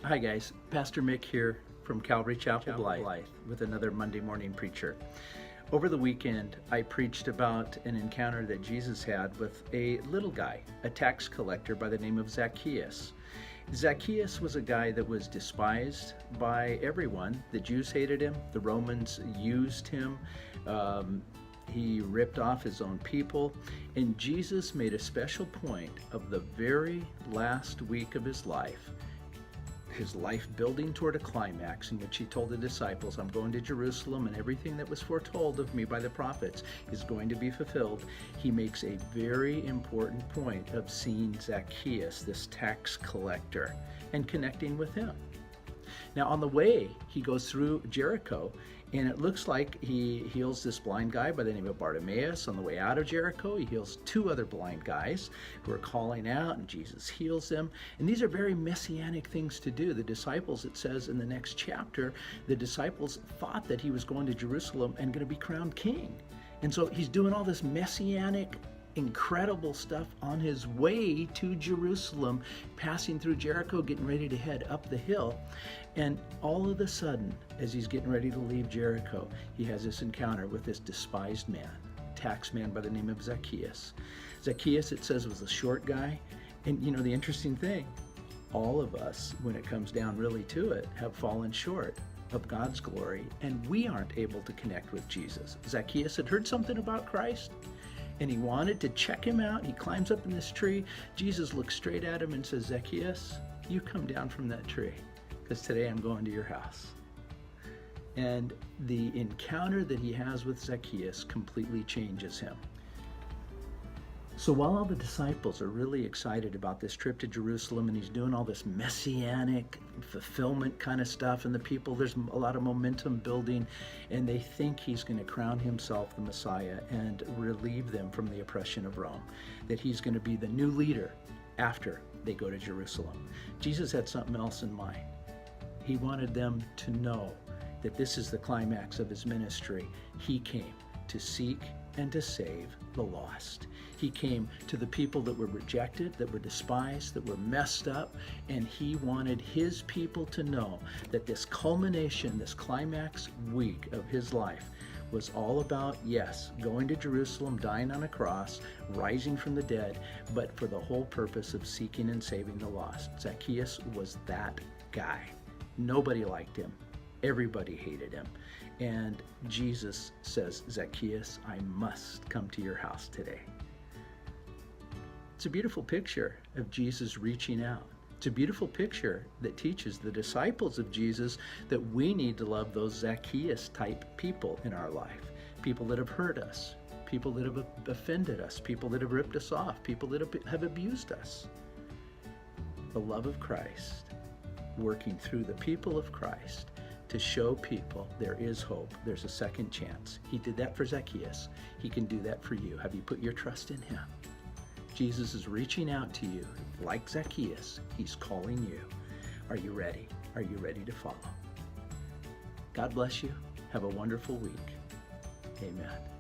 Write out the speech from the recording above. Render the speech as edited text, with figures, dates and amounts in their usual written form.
Hi guys, Pastor Mick here from Calvary Chapel Blythe with another Monday Morning Preacher. Over the weekend, I preached about an encounter that Jesus had with a little guy, a tax collector by the name of Zacchaeus. Zacchaeus was a guy that was despised by everyone. The Jews hated him, the Romans used him, he ripped off his own people, and Jesus made a special point of the very last week of his life building toward a climax in which he told the disciples, I'm going to Jerusalem and everything that was foretold of me by the prophets is going to be fulfilled. He makes a very important point of seeing Zacchaeus, this tax collector, and connecting with him. Now on the way, he goes through Jericho, and it looks like he heals this blind guy by the name of Bartimaeus. On the way out of Jericho, he heals two other blind guys who are calling out, and Jesus heals them. And these are very messianic things to do. The disciples, it says in the next chapter, the disciples thought that he was going to Jerusalem and going to be crowned king. And so he's doing all this messianic incredible stuff on his way to Jerusalem, passing through Jericho, getting ready to head up the hill. And all of a sudden, as he's getting ready to leave Jericho, he has this encounter with this despised man, tax man by the name of Zacchaeus. Zacchaeus, it says, was a short guy. And you know, the interesting thing, all of us, when it comes down really to it, have fallen short of God's glory, and we aren't able to connect with Jesus. Zacchaeus had heard something about Christ, and he wanted to check him out. He climbs up in this tree. Jesus looks straight at him and says, Zacchaeus, you come down from that tree, because today I'm going to your house. And the encounter that he has with Zacchaeus completely changes him. So while all the disciples are really excited about this trip to Jerusalem, and he's doing all this messianic fulfillment kind of stuff, and the people, there's a lot of momentum building, and they think he's going to crown himself the Messiah and relieve them from the oppression of Rome, that he's going to be the new leader after they go to Jerusalem. Jesus had something else in mind. He wanted them to know that this is the climax of his ministry. He came to seek and to save the lost. He came to the people that were rejected, that were despised, that were messed up, and he wanted his people to know that this culmination, this climax week of his life was all about, yes, going to Jerusalem, dying on a cross, rising from the dead, but for the whole purpose of seeking and saving the lost. Zacchaeus was that guy. Nobody liked him. Everybody hated him. And Jesus says, Zacchaeus, I must come to your house today. It's a beautiful picture of Jesus reaching out. It's a beautiful picture that teaches the disciples of Jesus that we need to love those Zacchaeus type people in our life. People that have hurt us, people that have offended us, people that have ripped us off, people that have abused us. The love of Christ working through the people of Christ to show people there is hope, there's a second chance. He did that for Zacchaeus. He can do that for you. Have you put your trust in him? Jesus is reaching out to you like Zacchaeus. He's calling you. Are you ready? Are you ready to follow? God bless you. Have a wonderful week. Amen.